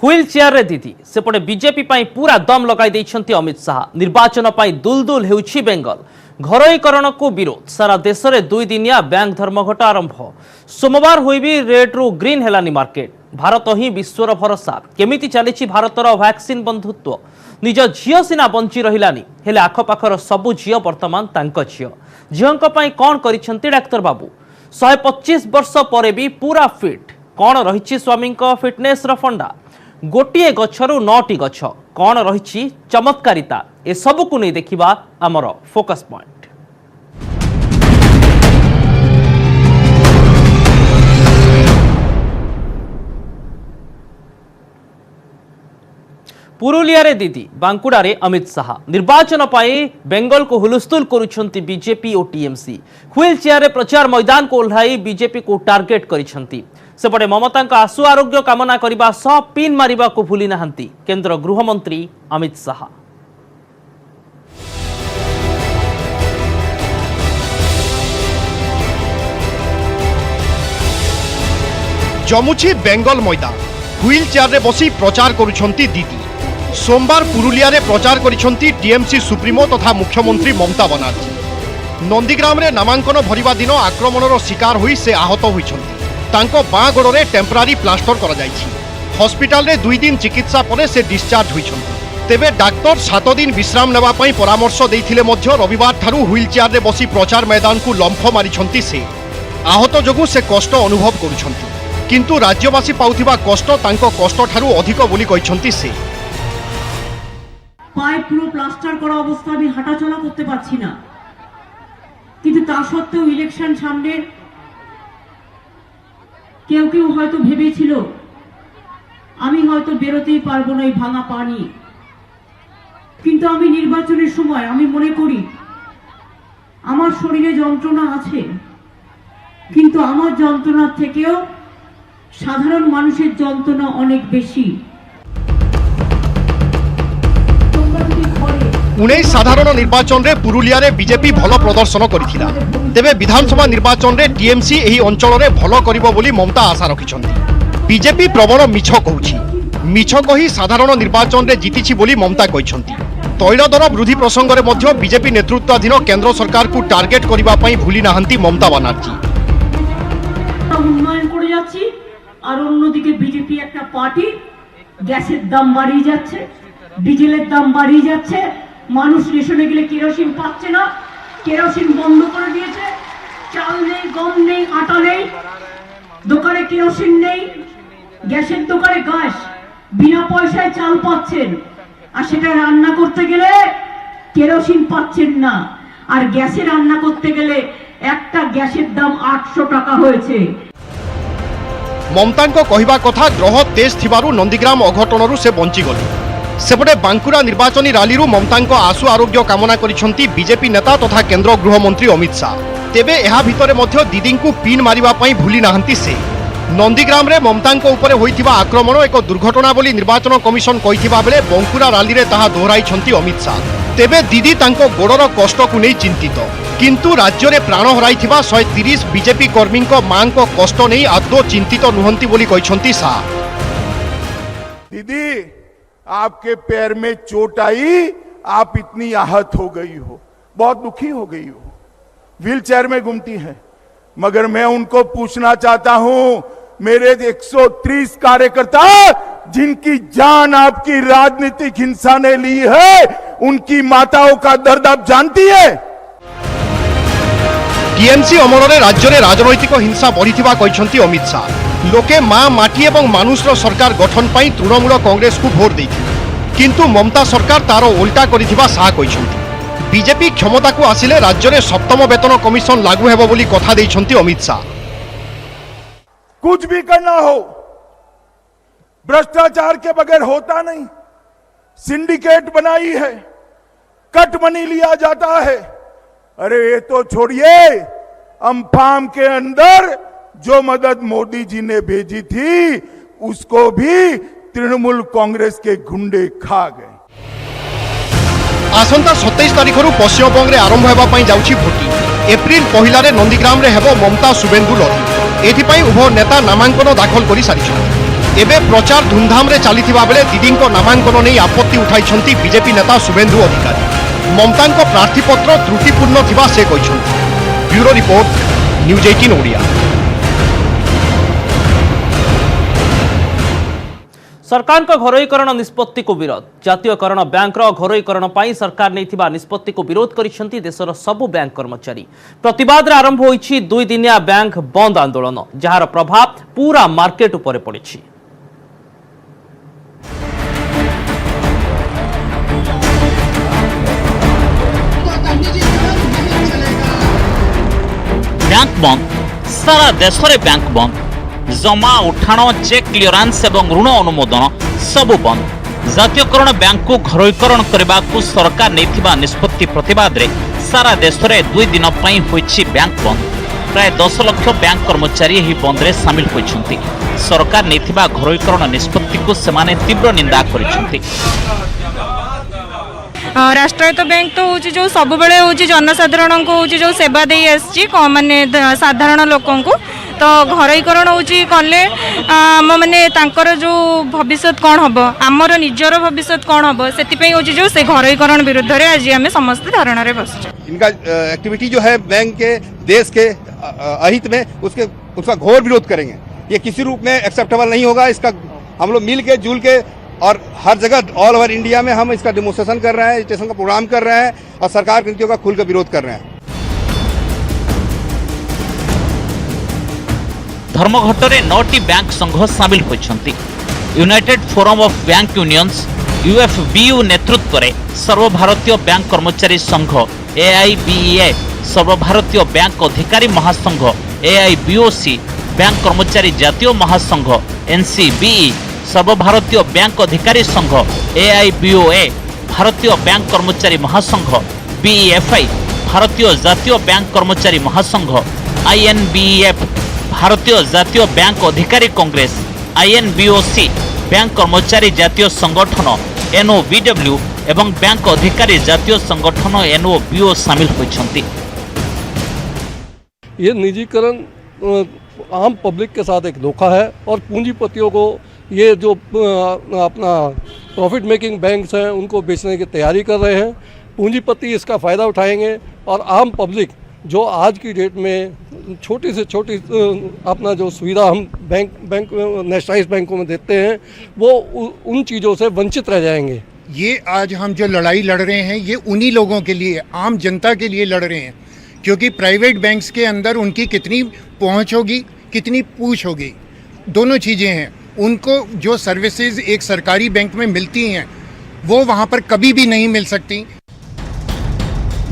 হুইल chair रे दीदी सेपटे बीजेपी पूरा दम लगाई अमित शाह निर्वाचन दुलदुल होउछि बेंगल घरोईकरण को विरोध सारा देश में 2 दिनिया बैंक धर्मघट आरंभ सोमवार हुई भी रेड रु ग्रीन हेलानी मार्केट भारत ही विश्वर भरोसा केमिति चली भारतर वैक्सीन बंधुत्व निज झील सीना बंची रहिलानी हेले आखपाखर सबु झील वर्तमान तांको झील झीलों कौन करिसेंती डाक्टर बाबू 125 वर्ष पर भी पूरा फिट कौन रही स्वामी फिटनेस फंडा गोटे गछरु 9टी गछ कौन रही चमत्कारिता ए सबू को नहीं देखिबा आमर फोकस पॉइंट। पुरुलिया रे दीदी बांकुड़ा रे अमित शाह निर्वाचन पाई बेंगल को हुलस्थुल करुछंती बीजेपी और टीएमसी व्हील चेयर रे प्रचार मैदान को ओह्लाई बीजेपी को टार्गेट करिछंती सेपटे ममता आशु आरोग्य कामना करने सह पिन मारिबा को भूली नाहंती केंद्र गृहमंत्री अमित शाह। जमुछि बेंगल मैदान व्हील चेयर रे बसी प्रचार करुछंती दीदी सोमवार पुरुलिया रे प्रचार करिछंती टीएमसी सुप्रीमो तथा मुख्यमंत्री ममता बनर्जी नंदीग्राम रे नामांकन भरिबा दिन आक्रमणर शिकार होई से आहत होइछंती तांको बाँ गोड़े टेम्परारी प्लास्टर करा जायछि हॉस्पिटल रे 2 दिन चिकित्सा परे से डिस्चार्ज होइछंती तेबे डाक्टर 7 दिन विश्राम नेबा पई परामर्श देइथिले मध्य रविवार ठारू व्हील चेयर रे बसी प्रचार मैदान को लंफ मारिछंती से आहत जोगु से कष्ट अनुभव करुछंती किंतु राज्यवासी पाउथिबा कष्ट तांको कष्ट ठारू अधिक बोली कहिछंती से पाए पुरो प्लास्टार करा अवस्था আমি হাঁটাচলা করতে পারছি না কিন্তু তা সত্ত্বেও ইলেকশন সামনে কেউ কেউ হয়তো ভেবেছিল আমি হয়তো বেরোতেই পারবো না এই ভাঙা পানি কিন্তু আমি নির্বাচনের সময় আমি মনে করি আমার শরীরে যন্ত্রণা আছে কিন্তু আমার যন্ত্রণা থেকেও সাধারণ মানুষের যন্ত্রণা অনেক বেশি। 19 साधारण निर्वाचन रे पुरुलिया रे बीजेपी भलो प्रदर्शन करिथिला तेबे विधानसभा निर्वाचन रे टीएमसी एही अंचल रे भलो करिवो बोली ममता आशा रखिछंती बीजेपी प्रबल मिछ कहूछि मिछ कही साधारण निर्वाचन रे जीतिछि बोली ममता कहिछंती तैल दर वृद्धि प्रसंग रे मध्य बीजेपी नेतृत्वाधीन केंद्र सरकार को टार्गेट करिबा पई भूली नाहंती ममता बनर्जी उन्नयन करे যাচ্ছি আর অন্যদিকে বিজেপি একটা পার্টি গ্যাসের দাম বাড়িয়ে যাচ্ছে ডিজেলের দাম বাড়িয়ে যাচ্ছে মানুষ রেশনে গেলে কেরোসিন পাচ্ছে না কেরোসিন বন্ধ করে দিয়েছে চাল নেই গম নেই আটা নেই দোকানে কেরোসিন নেই গ্যাসের দোকানে গ্যাস বিনা পয়সায় চাল পাচ্ছেন আর সেটা রান্না করতে গেলে কেরোসিন পাচ্ছেন না আর গ্যাসে রান্না করতে গেলে একটা গ্যাসের দাম 800 টাকা হয়েছে। ममता कहवा कथा ग्रह तेज थिबारु नंदीग्राम अघटनरु से बंची गले सेपटे बांकुरा निर्वाचनी रैली ममता आशु आरोग्य कामना करिसेंती बीजेपी नेता तथा केंद्र गृहमंत्री अमित शाह तेबे एहा भितरे मध्य दीदी को पिन मारिबा पई भूली नाहंती से नंदीग्राम रे ममता उपरे होइथिबा आक्रमण एक दुर्घटना बोली निर्वाचन कमिशन कहिथिबा बेले बांकुरा रैली रे ताहा दोहराइछंती अमित शाह तेबे दीदी तांको गोड़र कष्ट को नहीं चिंतित किंतु राज्य रे प्राण हराइथिबा 130 बीजेपी कर्मी मां को कष्ट नहीं आदौ चिंतित नुहंती बोली कहिछंती शाह। दीदी आपके पैर में चोट आई आप इतनी आहत हो गई हो बहुत दुखी हो गई हो व्हील चेयर में घूमती हैं मगर मैं उनको पूछना चाहता हूं मेरे 130 कार्यकर्ता जिनकी जान आपकी राजनीतिक हिंसा ने ली है उनकी माताओं का दर्द आप जानती है। टीएमसी अमल में राज्य में राजनैतिक हिंसा बढ़िथिबा कहिसेंती अमित शाह लोके मां माटी एवं मानुषर सरकार गठन पाई तृणमूल कांग्रेस को भोट देथिले किंतु ममता सरकार तार उल्टा करिथिबा शाह कहिसेंती बीजेपी क्षमता को आसिले राज्य में 7म वेतन कमिशन लागू हेबो बोली कथा देइछंती अमित शाह। कुछ भी करना हो भ्रष्टाचार के बगैर होता नहीं सिंडिकेट बनाई है कट मनी लिया जाता है अरे ये तो छोड़िए अम्फान के अंदर जो मदद मोदी जी ने भेजी थी उसको भी तृणमूल कांग्रेस के गुंडे खा गए। आसंता 27 तारिख पश्चिमबंग में आरंभ होगा जाउछि भोटिंग एप्रिल 1 नंदीग्राम रे हेबो ममता शुभेन्दु लड़ी एथिपाई उभय नेता नामांकन दाखल कर सारी एबे प्रचार धूमधाम रे चलीथिबा बेले दीदींको नामांकन नहीं आपत्ति उठाइछंती बीजेपी नेता शुभेन्दु अधिकारी। ममतांको प्रार्थीपत्र त्रुटिपूर्ण थिबा से कहिछंती। Bureau report news 18 Odia. सरकार को घरोईकरण निष्पत्ति को विरोध। जातीयकरण बैंक घरोईकरण पर सरकार नहीं निष्पत्ति को विरोध करिसेंती देशर सबु बैंक कर्मचारी। प्रतिवाद आरंभ होईछि 2 दिनिया बैंक बंद आंदोलन, जार प्रभाव पूरा मार्केट उपरे पड़िछि। बैंक बंद, सारा देश में बैंक बंद, जमा उठाण चेक क्लियरेंस एवं ऋण अनुमोदन सबु बंद। जातीयकरण बैंक को घरोईकरण करने को सरकार नहीं निष्पत्ति प्रतिवाद रे सारा देश में 2 दिन होईछि बैंक बंद। प्राय 10 लाख बैंक कर्मचारी यह बंद रे सामिल होइछंती। सरकार नहीं घरोईकरण निष्पत्ति को सेमाने तीव्र निंदा करिछंती। राष्ट्रायत्त बैंक तो हूँ जो सब बेले हूँ जनसाधारण को हूँ जो सेवा दे आसी माने साधारण लोकों को तो घरोईकरण हूँ कले माने तांकर जो भविष्य कौन हम आमर निजर भविष्य कौन हम से हूँ जो से घरोईकरण विरुद्ध रे आज आम समस्त धारणा रे बस। इनका एक्टिविटी जो है बैंक के देश के अहित में उसका घोर विरोध करेंगे। ये किसी रूप में एक्सेप्टेबल नहीं होगा। इसका हम लोग मिल के जुल के और हर जगह ऑल ओवर इंडिया में हम इसका डेमोन्स्ट्रेशन कर रहे हैं, स्टेशन का प्रोग्राम कर रहे हैं और सरकार की नीतियों का खुलकर विरोध कर रहे हैं। धर्मघट में 9टी बैंक संघ सामिल होइछंती। United forum of bank unions UFBU नेतृत्व में सर्वभारतीय बैंक कर्मचारी संघ एआईबीईए, सर्वभारतीय बैंक अधिकारी महासंघ एआईबीओसी, बैंक कर्मचारी जातीय महासंघ एनसीबीई, सर्वभारतीय बैंक अधिकारी संघ एआईबीओए, भारतीय बैंक कर्मचारी महासंघ बीईएफआई, भारतीय जातीय बैंक कर्मचारी महासंघ आईएनबीईएफ, भारतीय जातीय बैंक अधिकारी कांग्रेस आईएनबीओसी, बैंक कर्मचारी जातीय संगठन एनओबीडब्ल्यू एवं बैंक अधिकारी जातीय संगठन एनओबीओ सामिल होइछंती। ये निजीकरण आम पब्लिक के साथ एक धोखा है और पूंजीपतियों को ये जो अपना प्रॉफिट मेकिंग बैंक्स हैं उनको बेचने की तैयारी कर रहे हैं। पूंजीपति इसका फ़ायदा उठाएंगे और आम पब्लिक जो आज की डेट में छोटी से छोटी अपना जो सुविधा हम बैंक नेशनलाइज्ड बैंकों में देते हैं वो उन चीज़ों से वंचित रह जाएंगे। ये आज हम जो लड़ाई लड़ रहे हैं ये उन्हीं लोगों के लिए, आम जनता के लिए लड़ रहे हैं, क्योंकि प्राइवेट बैंक्स के अंदर उनकी कितनी पहुंच होगी, कितनी पूछ होगी, दोनों चीज़ें हैं। उनको जो सर्विसेज एक सरकारी बैंक में मिलती हैं वो वहाँ पर कभी भी नहीं मिल सकती।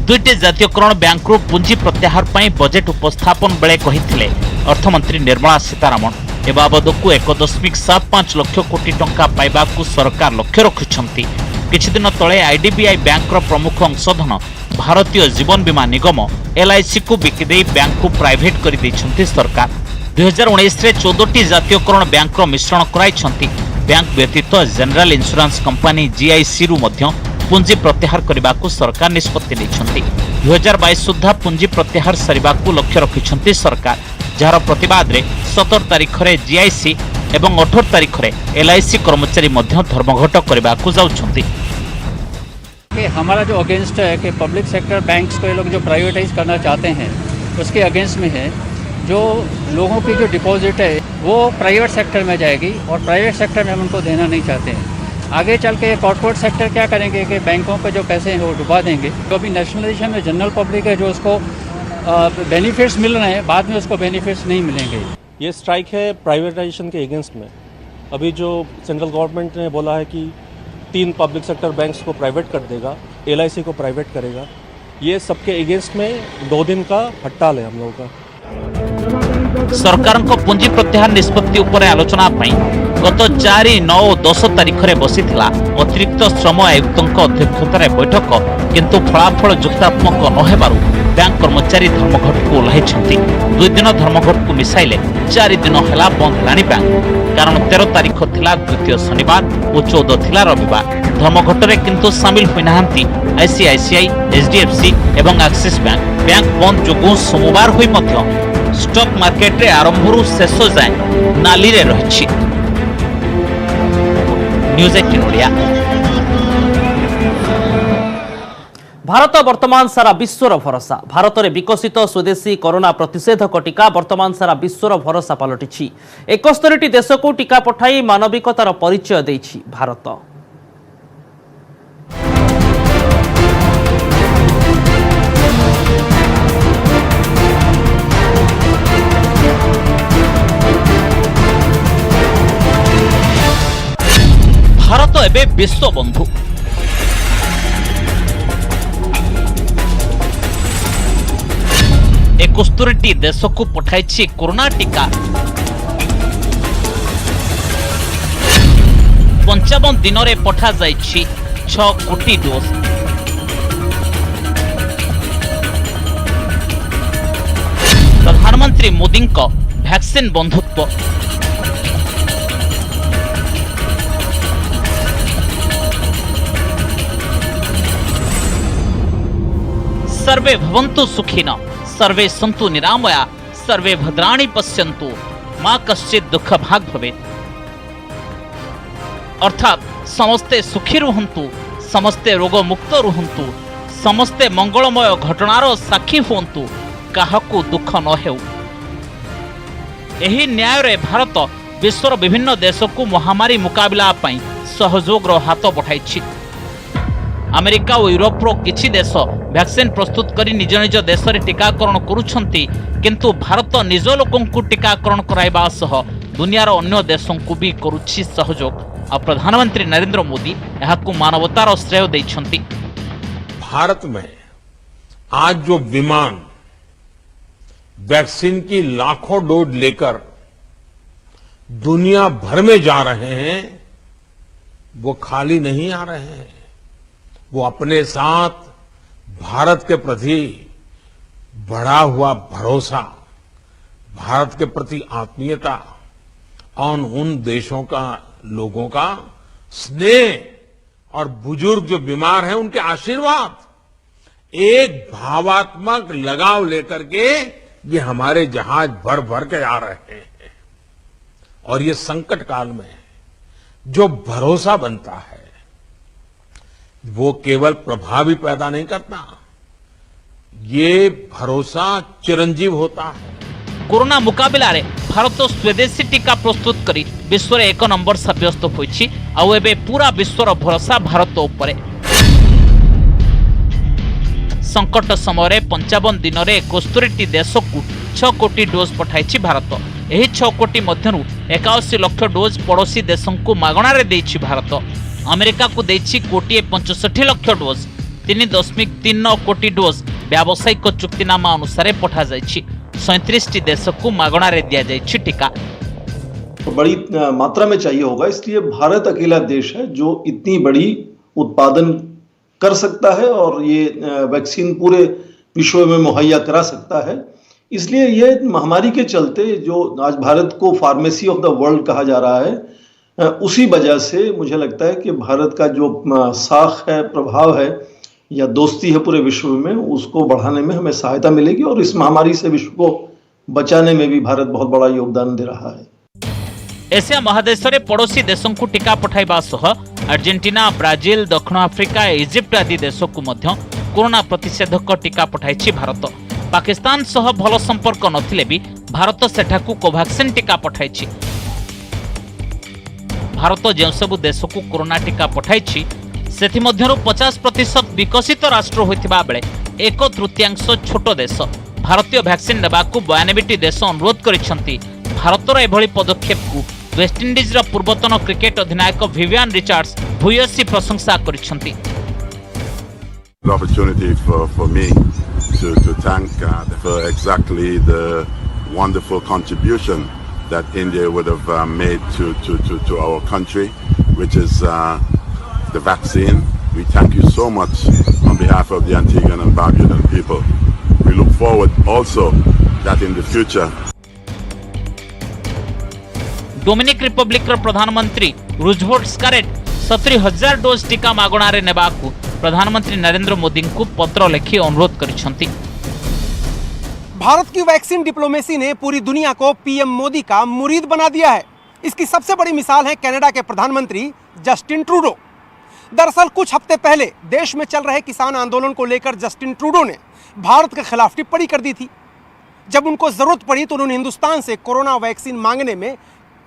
2टी जातीयकरण बैंक रू पुंजी प्रत्याहार पर बजेट उपस्थापन बेले कहिथिले अर्थमंत्री निर्मला सीतारमण ए बाबदकु 1.75 लाख कोटी टंका पाइबाकू सरकार लक्ष्य रखिछंती। किछि दिन तळे आईडीबीआई बैंक रो प्रमुख अंशधन भारतीय जीवन बीमा निगम एलआईसी को बिकिदेई बैंक को प्राइवेट कर दैछंती सरकार। 2019 रे 14टी जातीयकरण बैंक रो मिश्रण कराइछंती। बैंक व्यतीत जनरल इंश्योरेंस कंपनी जीआईसी रु मध्य पुंजी प्रत्याहार करने को सरकार निष्पत्ति लेछंती। 2022 सुधा पुंजी प्रत्याहार सरिबा को लक्ष्य रखिछंती सरकार, जार प्रतिवाद रे 17 तारिख रे जीआईसी एवं 18 तारिख रे एलआईसी कर्मचारी मध्य धर्मघट करने को जाउछंती। हमारा जो अगेंस्ट है कि पब्लिक सेक्टर बैंक्स को ये लोग जो प्राइवेटाइज करना चाहते हैं उसके अगेंस्ट में है। जो लोगों की जो डिपॉजिट है वो प्राइवेट सेक्टर में जाएगी और प्राइवेट सेक्टर में हम उनको देना नहीं चाहते हैं। आगे चल के कॉर्पोरेट सेक्टर क्या करेंगे कि बैंकों पे जो पैसे हैं वो डुबा देंगे। तो अभी नेशनलाइजेशन में जनरल पब्लिक है जो उसको बेनिफिट्स मिल रहे हैं, बाद में उसको बेनिफिट्स नहीं मिलेंगे। ये स्ट्राइक है प्राइवेटाइजेशन के अगेंस्ट में। अभी जो सेंट्रल गवर्नमेंट ने बोला है कि 3 पब्लिक सेक्टर बैंक्स को प्राइवेट कर देगा, एलआईसी को प्राइवेट करेगा, ये सबके अगेंस्ट में 2 दिन का हड़ताल है हम लोगों का। सरकार को पुंजी प्रत्याहार निष्पत्ति उपर आलोचना गत 4, 9 और 10 तारिख में बसीथिला अतिरिक्त श्रम आयुक्तों अध्यक्षतार बैठक, किंतु फलाफल जुक्तात्मक न हेबारु बैंक कर्मचारी धर्मघट को ओह्लाइछंती। 2 दिन धर्मघट को मिसाइले 4 दिन हेला बंद हेलानी बैंक, कारण 13 तारिख थिला द्वितीय शनिवार और 14 थिला रविवार। धर्मघट रे किंतु सामिल होई नाहंती आईसीआईसीआई, एचडीएफसी एवं एक्सिस बैंक। बैंक बंद जोगु सोमवार होई मध्य स्टॉक मार्केट रे आरंभरू शेष जाए नाली रे रहिछि। न्यूज 18 ओडिया। भारत वर्तमान सारा विश्वर भरोसा। भारत में विकसित स्वदेशी कोरोना प्रतिषेधक टीका वर्तमान सारा विश्वर भरोसा पलटि 71 देश को टीका पठाई मानविकतार परिचय देछि भारत। भारत एबे विश्व बंधु। एकस्तरी देश को पठाई कोरोना टीका 55 दिन में पठा जाइछि 6 कोटी डोज। प्रधानमंत्री मोदी को वैक्सीन बंधुत्व। सर्वे भवन्तु सुखिनः सर्वे सन्तु निरामया सर्वे भद्राणि पश्यन्तु मां कश्चित् दुःख भाग भवेत्। अर्थात समस्ते सुखी रुहन्तु, समस्ते रोग मुक्त रुहन्तु, समस्ते मंगलमय घटनार साक्षी हुअन्तु, काहाकू दुःख न हेउ। एही न्याय रे भारत विश्वर विभिन्न देश को महामारी मुकाबला पई सहयोगर हाथ बढ़ाइछि। अमेरिका और यूरोप किछि देश वैक्सीन प्रस्तुत करी निज निज देश में टीकाकरण करुछंती, किंतु भारत निज लोकं को टीकाकरण कराइबा सह दुनियार अन्य देशों को भी करुछि सहयोग। आ प्रधानमंत्री नरेंद्र मोदी यहाकू मानवतार श्रेय दैछंती। भारत में आज जो विमान वैक्सीन की लाखों डोज लेकर दुनिया भर में जा रहे हैं, वो खाली नहीं आ रहे हैं। वो अपने साथ भारत के प्रति बढ़ा हुआ भरोसा, भारत के प्रति आत्मीयता और उन देशों का लोगों का स्नेह और बुजुर्ग जो बीमार हैं उनके आशीर्वाद, एक भावात्मक लगाव लेकर के ये हमारे जहाज भर भर के आ रहे हैं। और ये संकट काल में जो भरोसा बनता है वो केवल प्रभावी पैदा नहीं करता, ये भरोसा चिरंजीव होता है। कोरोना मुकाबला रे भारत स्वदेशी टीका प्रस्तुत करी विश्व रे 1 नंबर साब्यस्त होइछि। आउ एबे पूरा विश्वर भरोसा भारत उपरे। संकट समय 55 दिन में 71 देश को 6 कोटी डोज पठाई भारत। एही 6 कोटी मध्यरु 81 लाख डोज पड़ोसी देशों को मागणा रे देछि भारत। अमेरिका को देछि 1.65 लाख डोज। 3.39 कोटी डोज व्यावसायिक चुक्तिनामा अनुसार पठा जाइछि। 37 देश को मागणा रे दिया जाइछि टीका। बड़ी मात्रा में चाहिए होगा, इसलिए भारत अकेला देश है जो इतनी बड़ी उत्पादन कर सकता है और ये वैक्सीन पूरे विश्व में मुहैया करा सकता है। इसलिए ये महामारी के चलते जो आज भारत को फार्मेसी ऑफ द वर्ल्ड कहा जा रहा है, उसी वजह से मुझे लगता है कि भारत का जो साख है, प्रभाव है या दोस्ती है पूरे विश्व में, उसको बढ़ाने में हमें सहायता मिलेगी और इस महामारी से विश्व को बचाने में भी भारत बहुत बड़ा योगदान दे रहा है। एशिया महादेश रे पड़ोसी देशों को टीका पठाइबा सह अर्जेंटीना, ब्राजिल, दक्षिण आफ्रिका, इजिप्ट आदि देशों को मध्य कोरोना प्रतिषेधक टीका पठाइछि भारत। पाकिस्तान सह भल संपर्क नथिले भी भारत सेठाकू कोवैक्सीन टीका पठाइछि। भारत जो सब देश को कोरोना टीका पठाइछि सेथि मध्यरु 50% विकसित राष्ट्र होइतिबा बेले 1/3 छोट देश। भारतीय वैक्सीन नेबाकू 92 देश अनुरोध करिसेंती। भारतर एभली पदक्षेप को वेस्टइंडीज रा पूर्वतन क्रिकेट अधिनायक विवियन रिचर्ड्स भूयसी प्रशंसा करिसेंती। Opportunity for me to thank for exactly the wonderful contribution that India would have made to our country, which is the vaccine. We thank you so much on behalf of the Antiguan and Barbudan people. We look forward also that in the future. Dominican Republic प्रधानमंत्री Roosevelt Skerrit 70,000 dose टीका मागणा रे नेबाकू प्रधानमंत्री नरेंद्र मोदी को पत्र लिखि अनुरोध करिसेंती। भारत की वैक्सीन डिप्लोमेसी ने पूरी दुनिया को पीएम मोदी का मुरीद बना दिया है। इसकी सबसे बड़ी मिसाल है कनाडा के प्रधानमंत्री जस्टिन ट्रूडो। दरअसल कुछ हफ्ते पहले देश में चल रहे किसान आंदोलन को लेकर जस्टिन ट्रूडो ने भारत के खिलाफ टिप्पणी कर दी थी। जब उनको जरूरत पड़ी तो उन्होंने हिंदुस्तान से कोरोना वैक्सीन मांगने में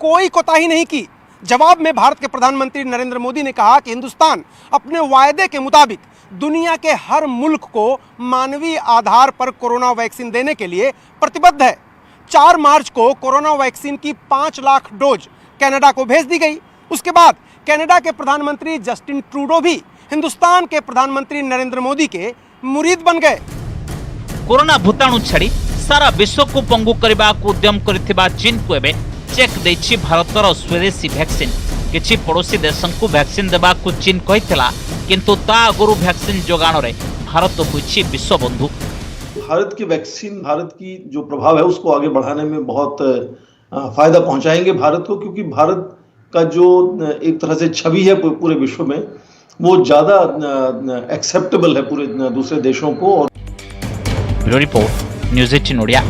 कोई कोताही नहीं की। जवाब में भारत के प्रधानमंत्री नरेंद्र मोदी ने कहा कि हिंदुस्तान अपने वायदे के मुताबिक दुनिया के हर मुल्क को मानवीय आधार पर कोरोना वैक्सीन देने के लिए प्रतिबद्ध है। 4 मार्च को कोरोना वैक्सीन की 5 लाख डोज कनाडा को भेज दी गई। उसके बाद कनाडा के प्रधानमंत्री जस्टिन ट्रूडो भी हिंदुस्तान के प्रधानमंत्री नरेंद्र मोदी के मुरीद बन गए। कोरोना भूताणु छाड़ी सारा विश्व को पंगु करने को उद्यम करथिबा चीन को एबे चेक देछि भारतर स्वदेशी वैक्सीन। किछि पड़ोसी देशों को वैक्सीन देबा को चीन कहितला, किंतु ता आगुरु वैक्सीन जोगाण रे भारत होइछि विश्व बंधु। भारत की वैक्सीन भारत की जो प्रभाव है उसको आगे बढ़ाने में बहुत फायदा पहुंचाएंगे भारत को, क्योंकि भारत का जो एक तरह से छवि है पूरे विश्व में वो ज्यादा एक्सेप्टेबल है पूरे दूसरे देशों को। Bureau report news 18 Odia.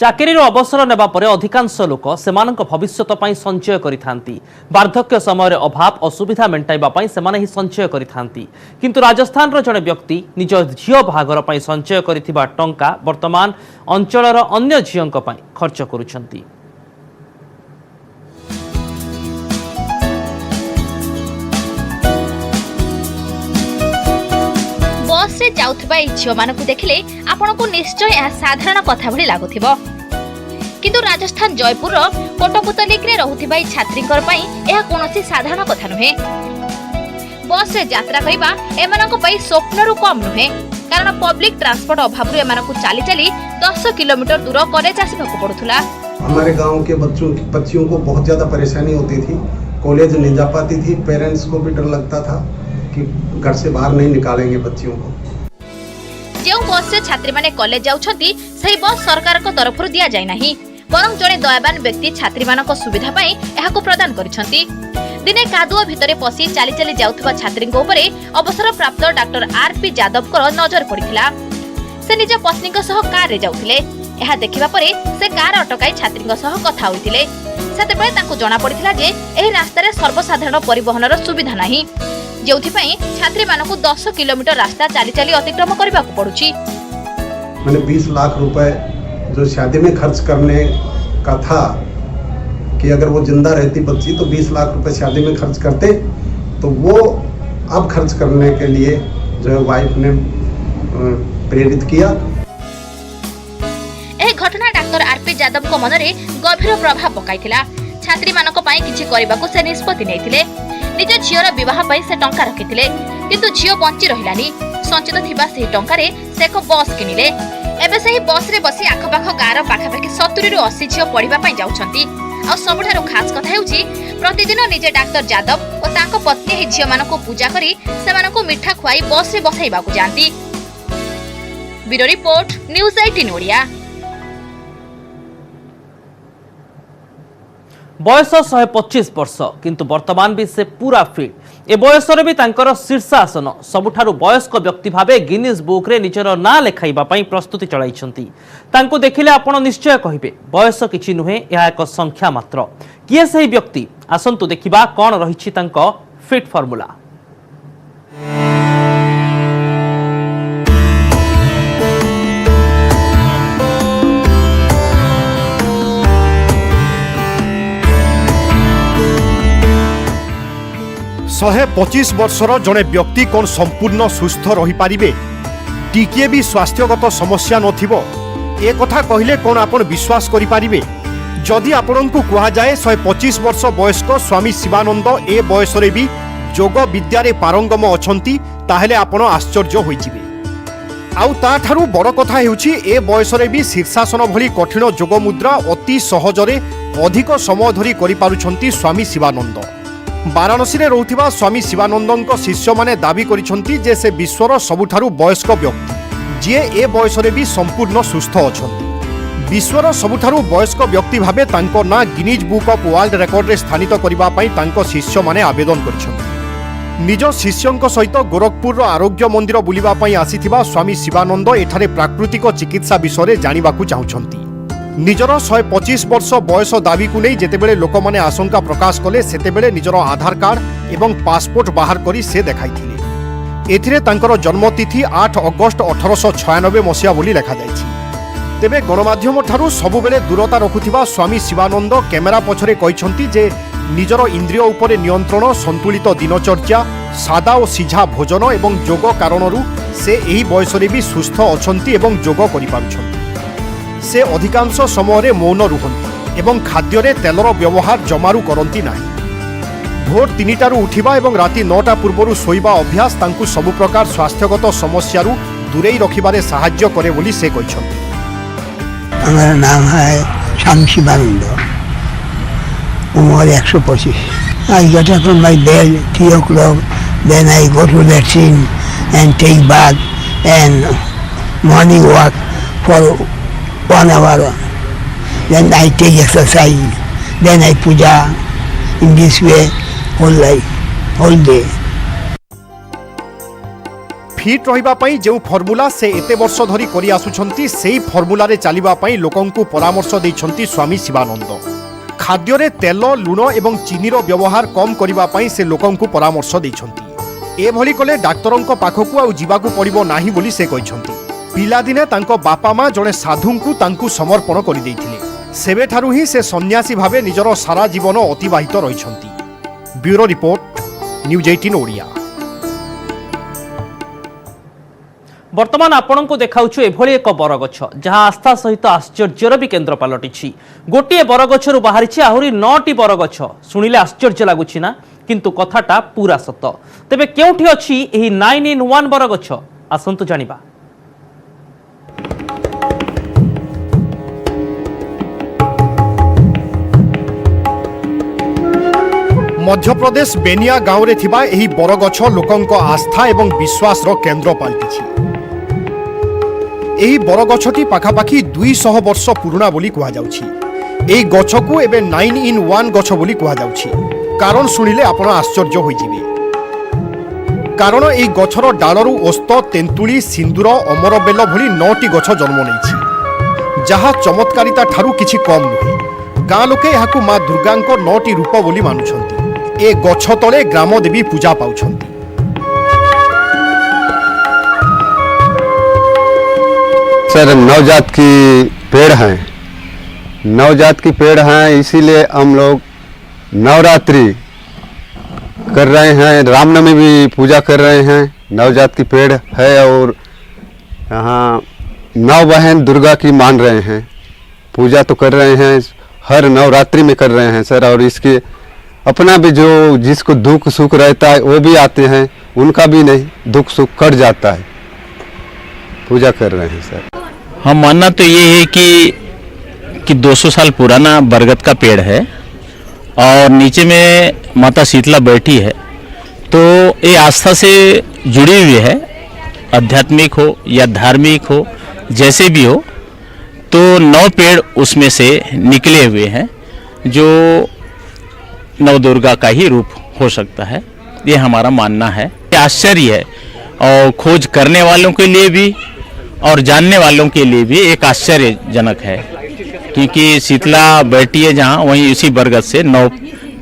चाकरी अवसर नेबा परे अधिकांश लोक सेमानक भविष्यत पई संचय करिथांती। वार्धक्य समय अभाव असुविधा मेंटाइबा पई सेमाने ही संचय करिथांती, किंतु राजस्थान रो जने व्यक्ति निज झियो भागर पई संचय करिथिबा टंका वर्तमान अंचलर अन्य झियोंक पई खर्च करूछंती। बस रे जाउथबा झियो मानकु देखिले आपनको निश्चय यह साधारण कथा भली लागुथिबो, किंतु राजस्थान जयपुर कोटपुतलिक रे रहुथिबा छात्रींकर पई यह कोनोसी साधारण कथा नुहे। बस रे यात्रा करिबा एमाननको पई स्वप्नरु कम नुहे, कारण पब्लिक ट्रांसपोर्ट अभाव रे एमाननको चाली चाली 10 किलोमीटर दूर कॉलेज आसीबाकू पड़ुथुला। हमारे गांव के बच्चियों को बहुत ज्यादा परेशानी होती थी, कॉलेज नहीं जा पाती थी, पेरेंट्स को भी डर लगता था कि घर से बाहर नहीं निकालेंगे बच्चियों को। जो बस से छात्री माने कॉलेज जाउछंती सही बस सरकार को तरफ दिया जाय नाही, बरं जड़े दयावान व्यक्ति छात्री मानक सुविधा पाई एहाको प्रदान करिसंती। दिने कादुआ भितरे पसी चाली चाली जाउथबा छात्री उपरे अवसर प्राप्त डॉक्टर आरपी यादव को नजर पड़िथिला। से निज पत्नी सह कार रे जाउथिले। एहा देखिबा परे से कार अटकाई छात्री सह कथा होइथिले। सेतेबेले तांको जणा पड़िथिला जे एही रास्ता रे सर्वसाधारण परिवहनर सुविधा नाही, जोथिपाई छात्री मानकु 10 किलोमीटर रास्ता चाली चाली अतिक्रम करबाकू पड़ुची। मैंने 20 लाख रुपए जो शादी में खर्च करने का था कि अगर वो जिंदा रहती बच्ची तो 20 लाख रुपए शादी में खर्च करते, तो वो अब खर्च करने के लिए जो है वाइफ ने प्रेरित किया। एही घटना डॉक्टर आरपी यादव को मनरे गभीर प्रभाव पकाइथिला। छात्री मानक पई किछि करबाकू से निष्पत्ति नेथिले। निज झियर विवाह पई से टंका रखिथिले, किंतु झियो बंची रहिलानी। संचित थिबा से टंका रे से एक बस किनिले। एबे सही बस रे बसी आखपाख गार पाखापाखि 70 रु 80 झियो पढ़िबा पई जाउछंती। आ सबठारु खास कथा हेउची प्रतिदिन निजे डॉक्टर यादव और तांको पत्नी ही झियो मानको पूजा करी सेमानको मिठा खुआई बस रे बसाइबाकू जानती। Bureau report news 18 Odia. बयस 125 वर्ष, किंतु वर्तमान भी से पूरा फिट। ए बयस भी तांकर शीर्षासन सबुठारु वयस्क व्यक्ति भावे गिनीज बुक रे निजर ना लेखाइबा पई प्रस्तुति चलाइछंती। तांको देखिले आपण निश्चय कहिबे बयस किछि नुहे, यह एक संख्या मात्र। किए सही व्यक्ति, आसंतु देखिबा कोन रहिछि तांको फिट फॉर्मूला। शहे 25 वर्षर जड़े व्यक्ति कौन संपूर्ण सुस्थ रही पारिबे, टिके भी स्वास्थ्यगत समस्या नथिबो, ए कथा कहिले कौन आपण विश्वास करि पारिबे? जदि आपण को कहा जाए 125 वर्ष वयस्क स्वामी शिवानंद ए बयस रे भी जोग विद्यारे पारंगम अछंती, ताहेले आपण आश्चर्य होई जिवे। आउ ता थारु बड़ कथा हेउछि ए बयस रे भी शीर्षासन भली कठिन जोग मुद्रा अति सहजरे अधिक समय धरी करि पारुछंती स्वामी शिवानंद। वाराणसी रे रहउथिबा स्वामी शिवानंदक शिष्य माने दाबी करिसंती जे से विश्वर सबुठारु वयस्क व्यक्ति जे ए बयस रे भी संपूर्ण सुस्थ अछंती। विश्वर सबुठारु वयस्क व्यक्ति भाबे तांको ना Guinness book of world record रे स्थानित करिबा पई तांको शिष्य माने आवेदन करिसंती। निज शिष्यंक सहित गोरखपुर आरोग्य मंदिर बुलिबा पई आसीथिबा स्वामी शिवानंद एठारे प्राकृतिक चिकित्सा विषय रे जानिबाकू चाहुछंती। निजर 125 वर्ष बयस दाबी को नहीं जेतेबेले लोक माने आशंका प्रकाश कले सेतेबेले निजर आधार कार्ड एवं पासपोर्ट बाहर करी से देखाइथिले। एथिरे तांकर जन्मतिथि 8 अगस्त 1896 मसिया बोली लेखा जाइछि। तेबे गणमाध्यम ठारू सबुबेले दूरता रखुथिबा स्वामी शिवानंद कैमेरा पछरे कहिसंती जे निजर इंद्रिय उपरे नियंत्रण, संतुलित दिनचर्या, सादा और सीझा भोजन एवं जोग कारणरू से एही बयसरे भी सुस्थ अछंती एवं जोग करि पारुछंती। से अधिकांश समय मौन रुहंती एवं खाद्य तेलर व्यवहार जमारू करती ना। भोर 3टारू उठिबा एवं राति 9टा पूर्वरु शोइबा अभ्यास तांकु सबु प्रकार स्वास्थ्यगत समस्यारू दूरेई रखिबारे सहाय्य करे बोली से कहिसंती। हमारा नाम है स्वामी शिवानंद, उम्र 125। I get up from my bed 3 o'clock, then I go to latrine and take bath and morning walk for 1 hour. Then I take exercise, then I puja. In this way, whole life, whole day. Fit रहिबा पई जेउ formula से एते वर्ष धरी करि आसुछंती सेही formula रे चालिबा पई लोकंकु परामर्श दैछंती स्वामी शिवानंद। खाद्य रे तेल, लुण एवं चीनी रो व्यवहार कम करिबा पई से लोकंकु परामर्श दैछंती। ए भली कले डाक्टरंक पाखकु आ जिबाकु पड़िबो नाही बोली से कहिसंती। पिलादिने तांको बापा मां जणे साधुंकु तांकु समर्पण करि दैथिले। सेबेठारु ही से सन्यासी भावे निजर सारा जीवन अतिबाहित रहिसंती। Bureau report, news 18 Odia. वर्तमान आपण को देखाऊछु एभली एक बरगछ जहां आस्था सहित आश्चर्यर भी केन्द्र पलटिछि। गोटे बरगछरु बाहरिछि आहुरी 9टी बरगछ। शुणिले आश्चर्य लागुछि ना, किंतु कथाटा पूरा सत। तेबे केउठी अछि एही 9 in 1 बरगछ, आसंतु जानिबा। मध्यप्रदेश बेनिया गाँव रे थिबा एही बरगछ लोकंक आस्था एवं विश्वास रो केन्द्र पलटिछि। एही बरगछटी पाखापाखि 200 वर्ष पुराना बोली कहा जाउछि। एही गछकु एबे 9 in 1 गछ बोली कहा जाउछि। कारण शुणिले आपण आश्चर्य होई जिवे। कारण एही गछर डालरू ओस्त, तेंतुली, सिंदूर, अमरबेल भली 9टी गछ जन्म नेछि, जहा चमत्कारिता ठारू किछि कम नुहे। गाँ लोके एहाकु मां दुर्गांक 9टी रूप बोली मानुछंती। ए गछ तले ग्राम देवी पूजा पाउछंती। सर नवजात की पेड़ हैं, नवजात की पेड़ हैं, इसीलिए हम लोग नवरात्रि कर रहे हैं, रामनवमी भी पूजा कर रहे हैं। नवजात की पेड़ है और यहाँ नौ बहन दुर्गा की मान रहे हैं, पूजा तो कर रहे हैं, हर नवरात्रि में कर रहे हैं सर। और इसके अपना भी जो जिसको दुख सुख रहता है वो भी आते हैं, उनका भी नहीं दुख सुख कट जाता है, पूजा कर रहे हैं सर। हम मानना तो ये है कि 200 साल पुराना बरगद का पेड़ है और नीचे में माता शीतला बैठी है, तो ये आस्था से जुड़ी हुई है, आध्यात्मिक हो या धार्मिक हो, जैसे भी हो। तो 9 पेड़ उसमें से निकले हुए हैं जो नव दुर्गा का ही रूप हो सकता है, ये हमारा मानना है। ये आश्चर्य है और खोज करने वालों के लिए भी और जानने वालों के लिए भी एक आश्चर्यजनक है, क्योंकि शीतला बैठी है जहाँ, वहीं उसी बरगद से 9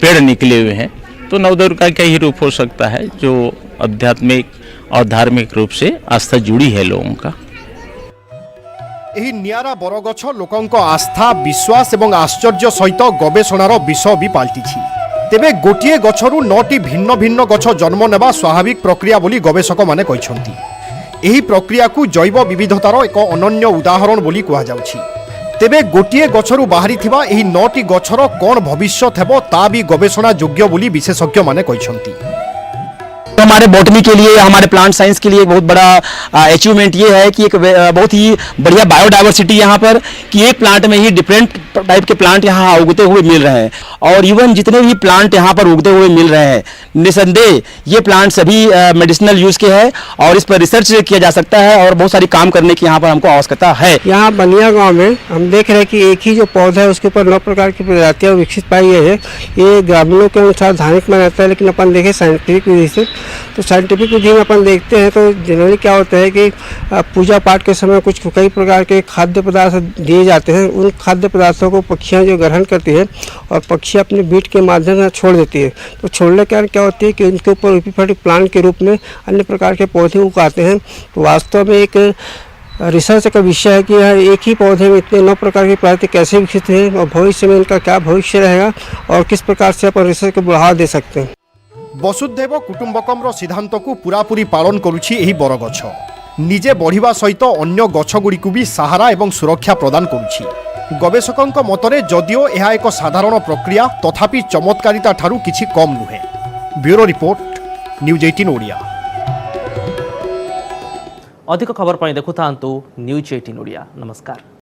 पेड़ निकले हुए हैं, तो नव दुर्गा का ही रूप हो सकता है, जो आध्यात्मिक और धार्मिक रूप से आस्था जुड़ी है लोगों का। एही नियारा बरगछ लोकंक आस्था, विश्वास एवं आश्चर्य सहित गवेषणार विषय भी पाल्टिछि। तेबे गोटिए गछरु 9टी भिन्न भिन्न गछ जन्म नेबा स्वाभाविक प्रक्रिया बोली गवेषक माने कहिसंती। एही प्रक्रिया को जैव विविधतार एक अनन्य उदाहरण बोली कहा जाउछि। तेबे गोटिए गछरु बाहरी थिबा एही 9टी गछर कोन भविष्यत हेबो ता भी गवेषणा योग्य बोली विशेषज्ञ माने कहिसंती। तो हमारे बॉटनी के लिए, हमारे प्लांट साइंस के लिए एक बहुत बड़ा अचीवमेंट ये है कि एक बहुत ही बढ़िया बायोडाइवर्सिटी यहाँ पर, कि एक प्लांट में ही डिफरेंट टाइप के प्लांट यहाँ उगते हुए मिल रहे हैं। और इवन जितने भी प्लांट यहाँ पर उगते हुए मिल रहे हैं, निसंदेह ये प्लांट सभी मेडिसिनल यूज के हैं और इस पर रिसर्च किया जा सकता है और बहुत सारी काम करने की यहाँ पर हमको आवश्यकता है। यहाँ बनिया गाँव में हम देख रहे हैं कि एक ही जो पौधा है उसके ऊपर 9 प्रकार की प्रजातियाँ विकसित पाई गई है। ये ग्रामीणों के अनुसार धार्मिक माना जाता है, लेकिन अपन देखें साइंटिफिक विधि से तो साइंटिफिक विधि में अपन देखते हैं तो जनरली क्या होता है कि पूजा पाठ के समय कुछ कई प्रकार के खाद्य पदार्थ दिए जाते हैं। उन खाद्य पदार्थों को पक्षियाँ जो ग्रहण करती है और पक्षी अपने बीट के माध्यम से छोड़ देती है। तो छोड़ने के कारण क्या होती है कि उनके ऊपर एपिफाइटिक प्लांट के रूप में अन्य प्रकार के पौधे उगाते हैं। तो वास्तव में एक रिसर्च का विषय है कि यह एक ही पौधे में इतने 9 प्रकार की प्रजाति कैसे विकसित हैं और भविष्य में इनका क्या भविष्य रहेगा और किस प्रकार से अपन रिसर्च को बढ़ावा दे सकते हैं। वसुधैव कुटुंबकम सिद्धांत को पूरापूरी पालन करुछि एही बरगछ। निजे बढ़िबा सहित अन्य गछगुड़िकु भी सहारा एवं सुरक्षा प्रदान करुछि। गवेषकଙ୍କ मतरे जदिओ यह एक साधारण प्रक्रिया तथापि चमत्कारिता ठारू किछि कम नुहे। Bureau report, news 18 Odia. अधिक खबर पाई देखुथांतु न्यूज 18 ओडिया। नमस्कार।